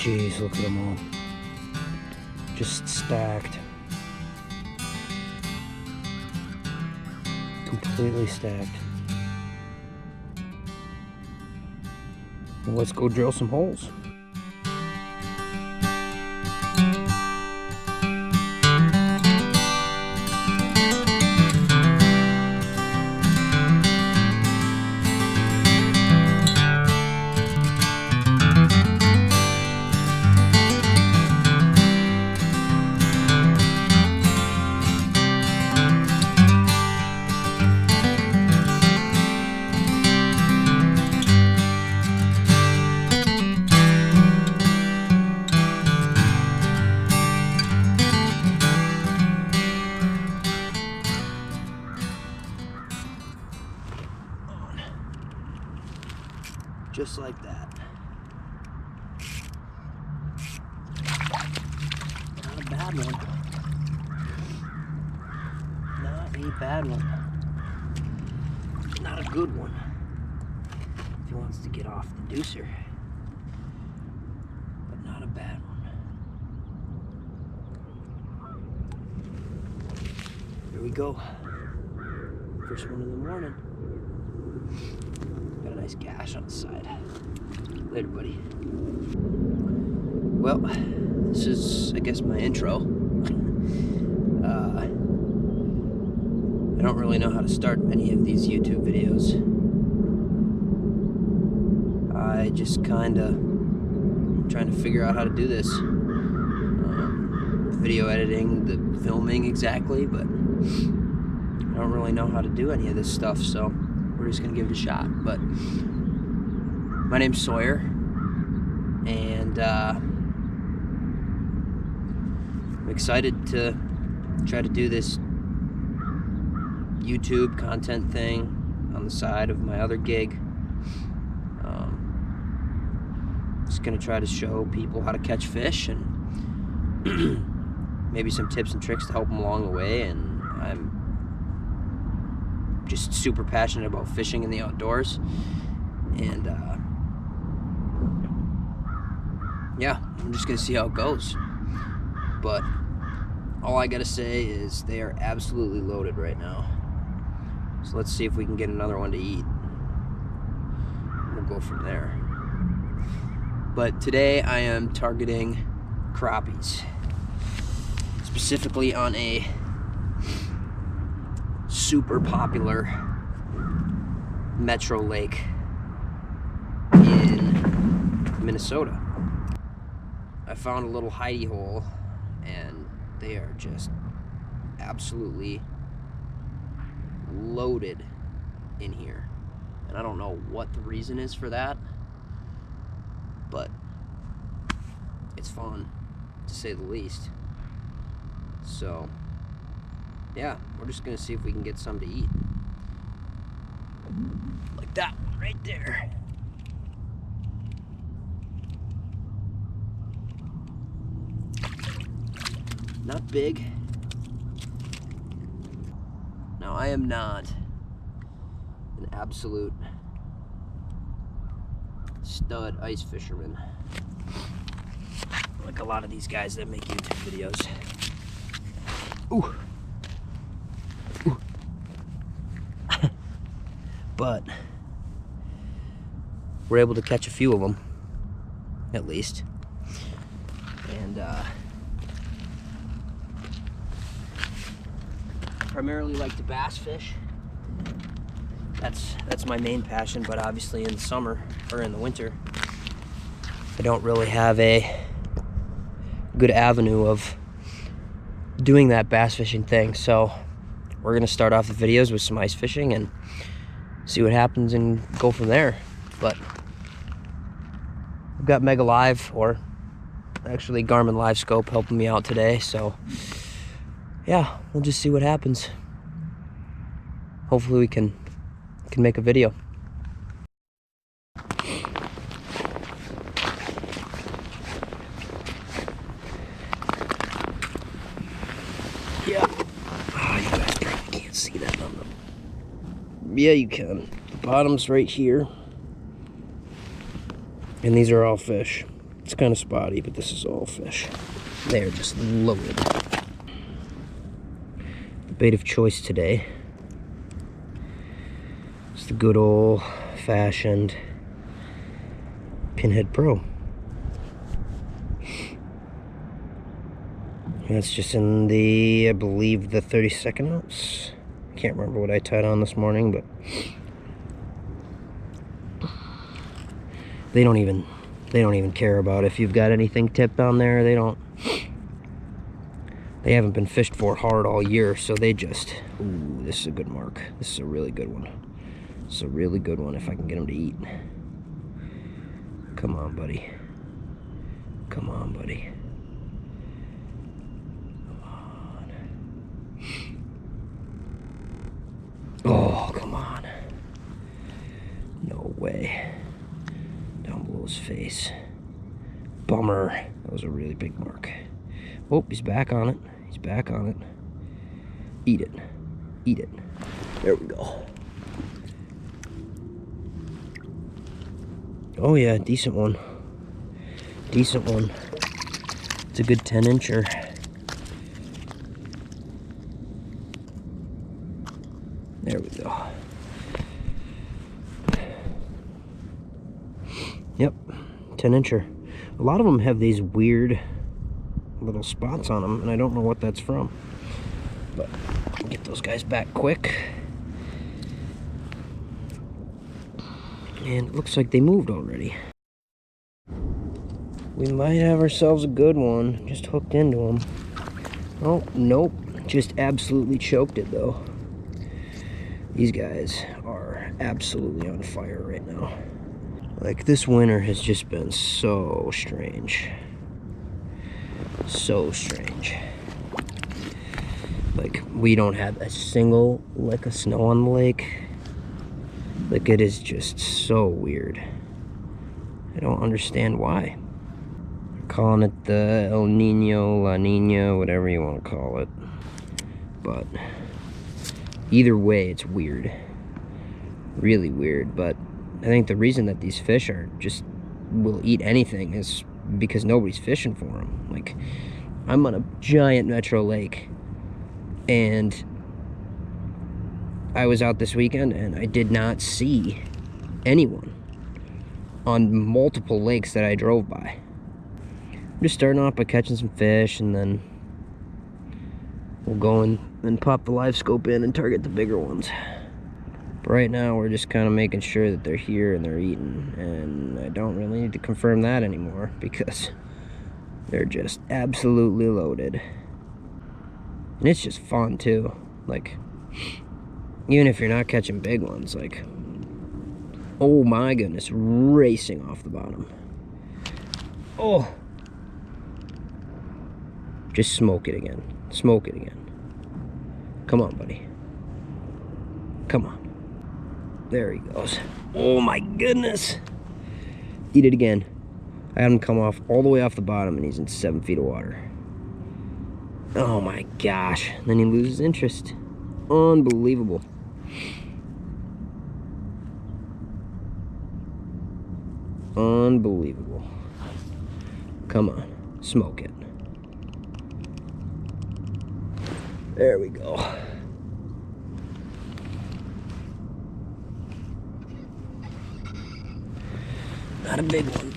Jeez, look at them all. Just stacked. Completely stacked. Well, let's go drill some holes. Just like that. Not a bad one. Not a bad one. Not a good one. If he wants to get off the deucer. But not a bad one. Here we go. First one of the morning. Got a nice gash on the side. Later, buddy. Well, this is, I guess, my intro. I don't really know how to start any of these YouTube videos. I just kinda trying to figure out how to do this. Video editing, the filming exactly, but I don't really know how to do any of this stuff, so we're just gonna give it a shot. But my name's Sawyer, and I'm excited to try to do this YouTube content thing on the side of my other gig. Just gonna try to show people how to catch fish and maybe some tips and tricks to help them along the way. And I'm just super passionate about fishing in the outdoors, and yeah, I'm just gonna see how it goes. But all I gotta say is they are absolutely loaded right now, so let's see if we can get another one to eat. We'll go from there. But today I am targeting crappies, specifically on a super popular metro lake in Minnesota. I found a little hidey hole, and they are just absolutely loaded in here. And I don't know what the reason is for that, but it's fun, to say the least. So yeah, we're just gonna see if we can get some to eat. Like that one right there. Not big. Now, I am not an absolute stud ice fisherman like a lot of these guys that make YouTube videos. Ooh. But we're able to catch a few of them, at least. And primarily like to bass fish. That's my main passion, but obviously in the summer or in the winter, I don't really have a good avenue of doing that bass fishing thing. So we're gonna start off the videos with some ice fishing and see what happens and go from there. But I've got Mega Live, or actually Garmin Live Scope, helping me out today. So yeah, we'll just see what happens. Hopefully we can make a video. Yeah. Oh, you guys can't see that on them. Yeah, you can. The bottom's right here. And these are all fish. It's kind of spotty, but this is all fish. They are just loaded. The bait of choice today is the good old-fashioned Pinhead Pro. And it's just in the, I believe, the 32nd ounce. Can't remember what I tied on this morning, but they don't even care about if you've got anything tipped on there. They haven't been fished for hard all year, so they just, ooh, this is a good mark. This is a really good one. This is a really good one if I can get them to eat. Come on, buddy. Come on, buddy. Come on. Oh, come on. No way. Down below his face. Bummer. That was a really big mark. Oh, he's back on it. He's back on it. Eat it. Eat it. There we go. Oh yeah, decent one. Decent one. It's a good 10-incher. There we go. Yep, 10-incher. A lot of them have these weird little spots on them, and I don't know what that's from. But I'll get those guys back quick. And it looks like they moved already. We might have ourselves a good one. Just hooked into them. Oh, nope. Just absolutely choked it, though. These guys are absolutely on fire right now. Like, this winter has just been so strange. So strange. Like, we don't have a single lick of snow on the lake. Like, it is just so weird. I don't understand why. They're calling it the El Nino, La Nina, whatever you want to call it. But either way, it's weird. Really weird. But I think the reason that these fish are just will eat anything is because nobody's fishing for them. Like, I'm on a giant metro lake, and I was out this weekend and I did not see anyone on multiple lakes that I drove by. I'm just starting off by catching some fish, and then we'll go and pop the live scope in and target the bigger ones. But right now we're just kind of making sure that they're here and they're eating, and I don't really need to confirm that anymore because they're just absolutely loaded. And it's just fun too. Like, even if you're not catching big ones, like, oh my goodness, racing off the bottom. Oh, just smoke it again. Smoke it again. Come on, buddy. Come on. There he goes. Oh my goodness. Eat it again. I had him come off all the way off the bottom, and he's in 7 feet of water. Oh my gosh. And then he loses interest. Unbelievable. Unbelievable. Come on. Smoke it. There we go. Not a big one.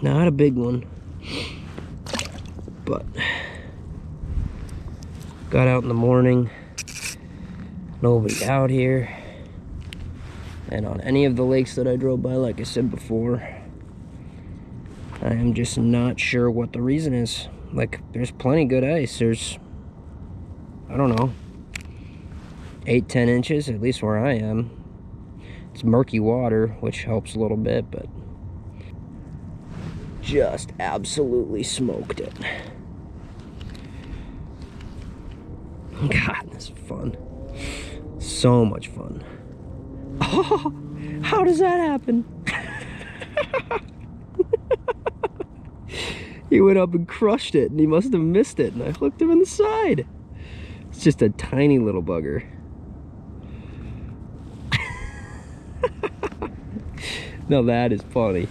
Not a big one. But got out in the morning. Nobody out here. And on any of the lakes that I drove by, like I said before, I am just not sure what the reason is. Like, there's plenty good ice. There's, I don't know, 8-10 inches, at least where I am. It's murky water, which helps a little bit, but just absolutely smoked it. God, this is fun. So much fun. Oh, how does that happen? He went up and crushed it, and he must have missed it, and I hooked him in the side. It's just a tiny little bugger. Now that is funny.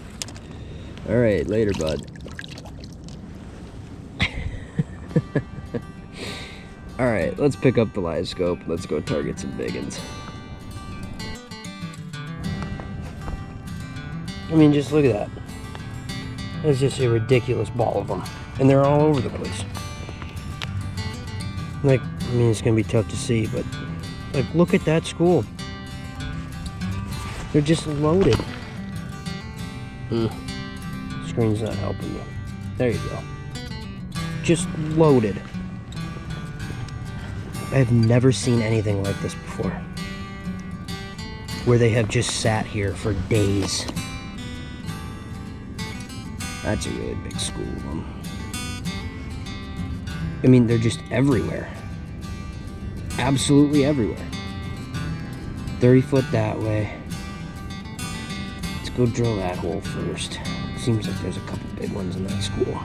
All right, later, bud. All right, let's pick up the live scope. Let's go target some big ones. I mean, just look at that. That's just a ridiculous ball of them. And they're all over the place. Like, I mean, it's gonna be tough to see, but like, look at that school. They're just loaded. Screen's not helping me. There you go. Just loaded. I have never seen anything like this before. Where they have just sat here for days. That's a really big school of them. I mean, they're just everywhere. Absolutely everywhere. 30 foot that way. Let's go drill that hole first. Seems like there's a couple big ones in that school.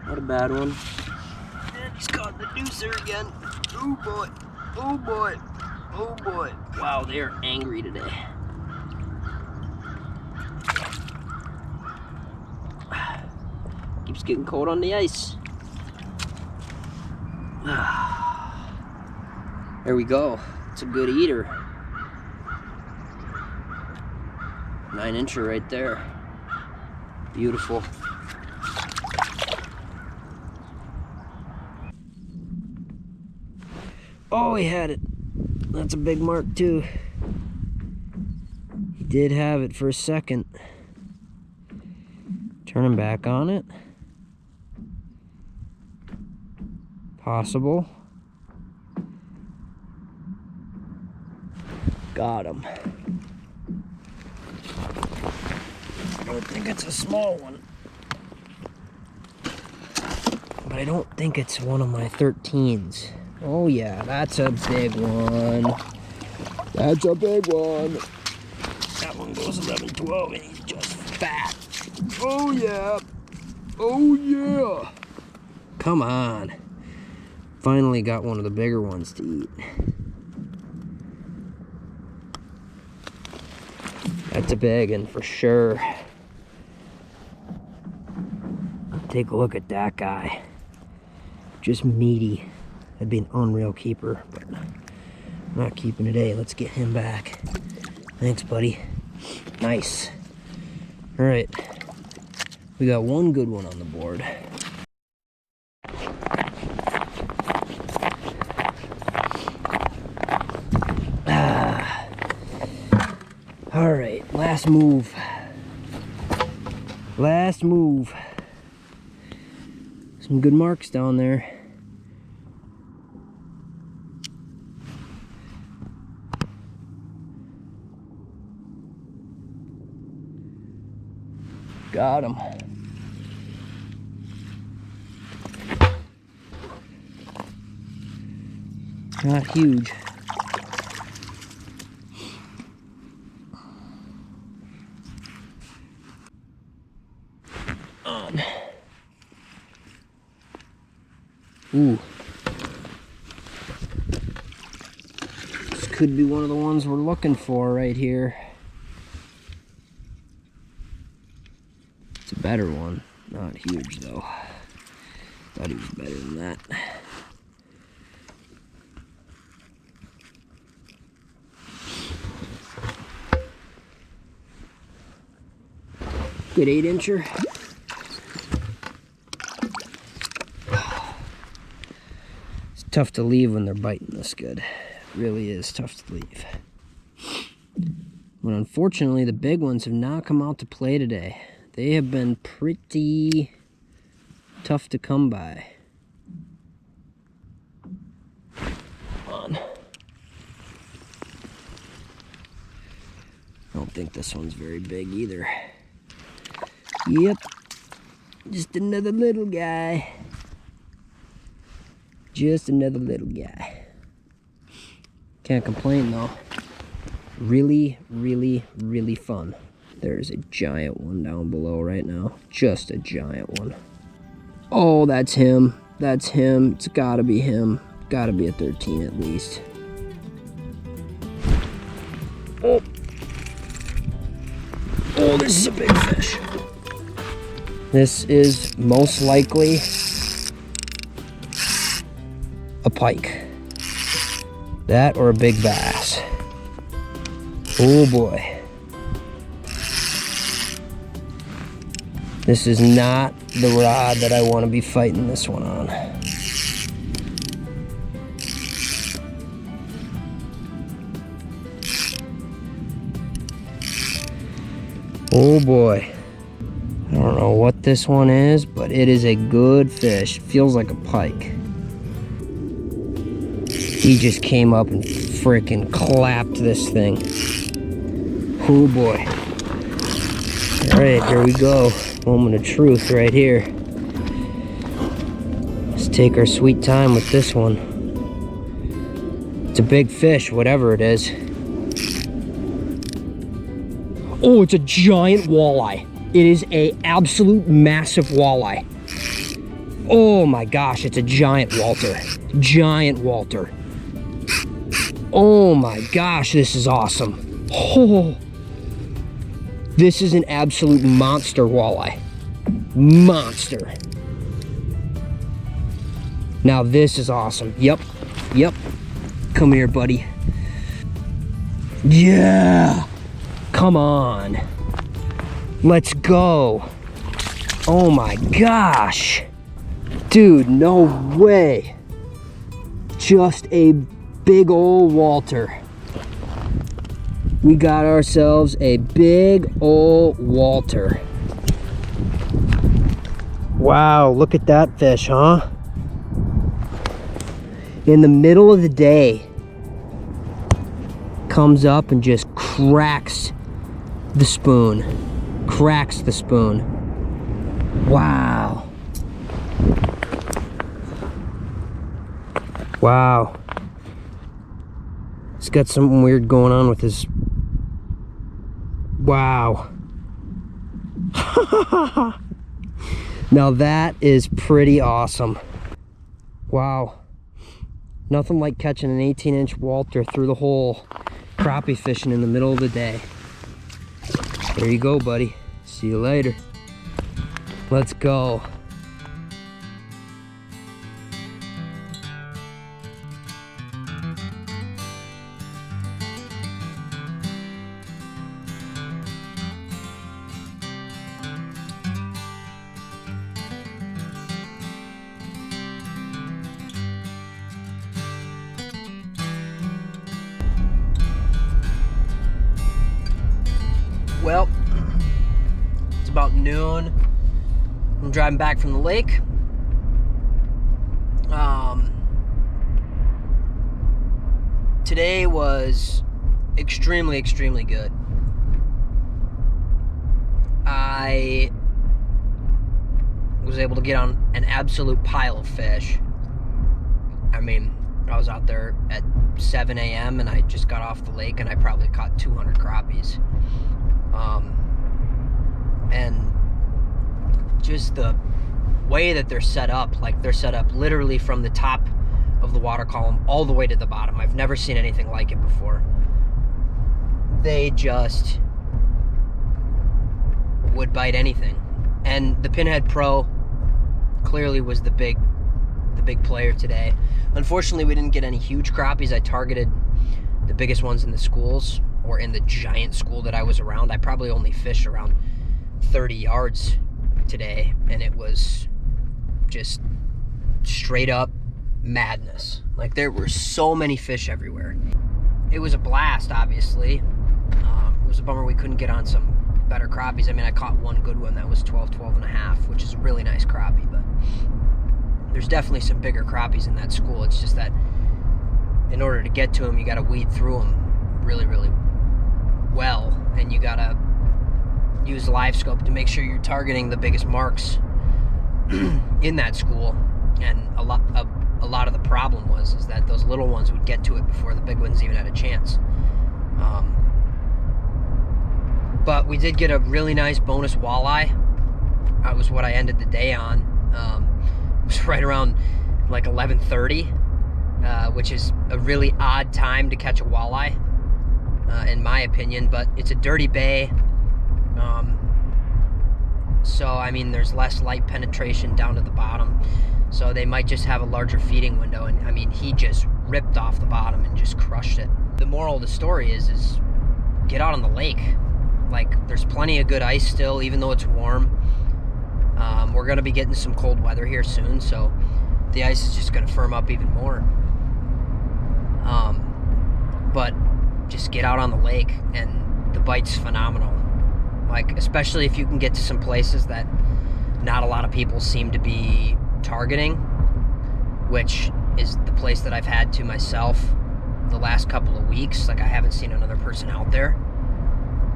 Not a bad one. And he's caught the deucer again. Oh boy. Oh boy. Oh boy. Wow, they are angry today. Keeps getting cold on the ice. There we go. It's a good eater. 9-incher right there. Beautiful. Oh, he had it. That's a big mark too. He did have it for a second. Turn him back on it. Possible. Got him. I don't think it's a small one. But I don't think it's one of my 13s. Oh yeah, that's a big one. That's a big one. That one goes 11, 12, and he's just fat. Oh yeah. Oh yeah. Come on. Finally got one of the bigger ones to eat. That's a big one for sure. Take a look at that guy. Just meaty. That'd be an unreal keeper, but I'm not keeping today. Let's get him back. Thanks, buddy. Nice. All right. We got one good one on the board. All right, last move. Last move. Some good marks down there. Got him. Not huge. On. Ooh. This could be one of the ones we're looking for right here. Better one. Not huge though. Thought he was better than that. Good 8-incher. It's tough to leave when they're biting this good. It really is tough to leave. But unfortunately, the big ones have not come out to play today. They have been pretty tough to come by. Come on. I don't think this one's very big either. Yep. Just another little guy. Just another little guy. Can't complain though. Really, really, really fun. There's a giant one down below right now. Just a giant one. Oh, that's him. That's him. It's gotta be him. Gotta be a 13 at least. Oh. Oh, this is a big fish. This is most likely a pike. That or a big bass. Oh boy. This is not the rod that I want to be fighting this one on. Oh boy. I don't know what this one is, but it is a good fish. Feels like a pike. He just came up and freaking clapped this thing. Oh boy. All right, here we go. Moment of truth right here. Let's take our sweet time with this one. It's a big fish, whatever it is. Oh, it's a giant walleye. It is a absolute massive walleye. Oh my gosh, it's a giant Walter. Giant Walter. Oh my gosh, this is awesome. Oh, this is an absolute monster walleye. Monster. Now this is awesome. Yep. Come here, buddy. Yeah. Come on. Let's go. Oh my gosh. Dude, no way. Just a big old Walter. We got ourselves a big old Walter. Wow, look at that fish, huh? In the middle of the day, comes up and just cracks the spoon. Cracks the spoon. Wow. Wow. He's got something weird going on with his... Wow. Now that is pretty awesome. Wow. Nothing like catching an 18-inch Walter through the hole, crappie fishing in the middle of the day. There you go, buddy. See you later. Let's go. Well, it's about noon. I'm driving back from the lake. Today was extremely, extremely good. I was able to get on an absolute pile of fish. I mean, I was out there at 7 a.m. and I just got off the lake and I probably caught 200 crappies. And just the way that they're set up, like they're set up literally from the top of the water column all the way to the bottom. I've never seen anything like it before. They just would bite anything. And the Pinhead Pro clearly was the big player today. Unfortunately, we didn't get any huge crappies. I targeted the biggest ones in the schools, or in the giant school that I was around. I probably only fished around 30 yards today, and it was just straight up madness. Like, there were so many fish everywhere. It was a blast, obviously. It was a bummer we couldn't get on some better crappies. I mean, I caught one good one that was 12 and a half, which is a really nice crappie, but there's definitely some bigger crappies in that school. It's just that in order to get to them, you got to weed through them really, really well, and you got to use live scope to make sure you're targeting the biggest marks in that school. And a lot of the problem is that those little ones would get to it before the big ones even had a chance. But we did get a really nice bonus walleye. That was what I ended the day on. It was right around like 11:30, which is a really odd time to catch a walleye, in my opinion. But it's a dirty bay, so I mean there's less light penetration down to the bottom, so they might just have a larger feeding window. And I mean, he just ripped off the bottom and just crushed it. The moral of the story is get out on the lake. Like, there's plenty of good ice still, even though it's warm. We're gonna be getting some cold weather here soon, so the ice is just gonna firm up even more. But just get out on the lake, and the bite's phenomenal. Like, especially if you can get to some places that not a lot of people seem to be targeting, which is the place that I've had to myself the last couple of weeks. Like, I haven't seen another person out there,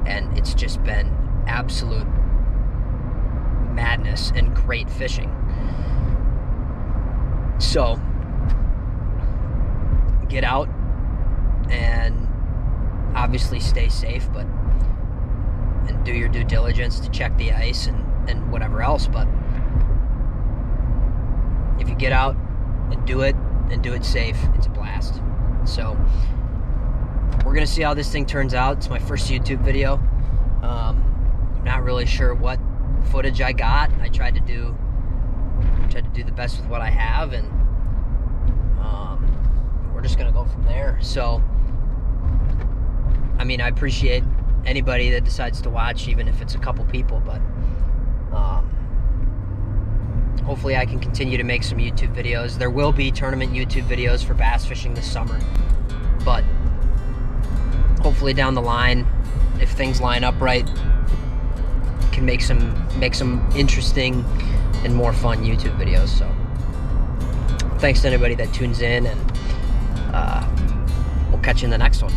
and it's just been absolute madness and great fishing. So get out and obviously stay safe, and do your due diligence to check the ice and whatever else. But if you get out and do it safe, it's a blast. So we're gonna see how this thing turns out. It's my first YouTube video. I'm not really sure what footage I got. I tried to do the best with what I have, and we're just gonna go from there. So I mean, I appreciate anybody that decides to watch, even if it's a couple people, but hopefully I can continue to make some YouTube videos. There will be tournament YouTube videos for bass fishing this summer, but hopefully down the line, if things line up right, can make some interesting and more fun YouTube videos. So thanks to anybody that tunes in, and we'll catch you in the next one.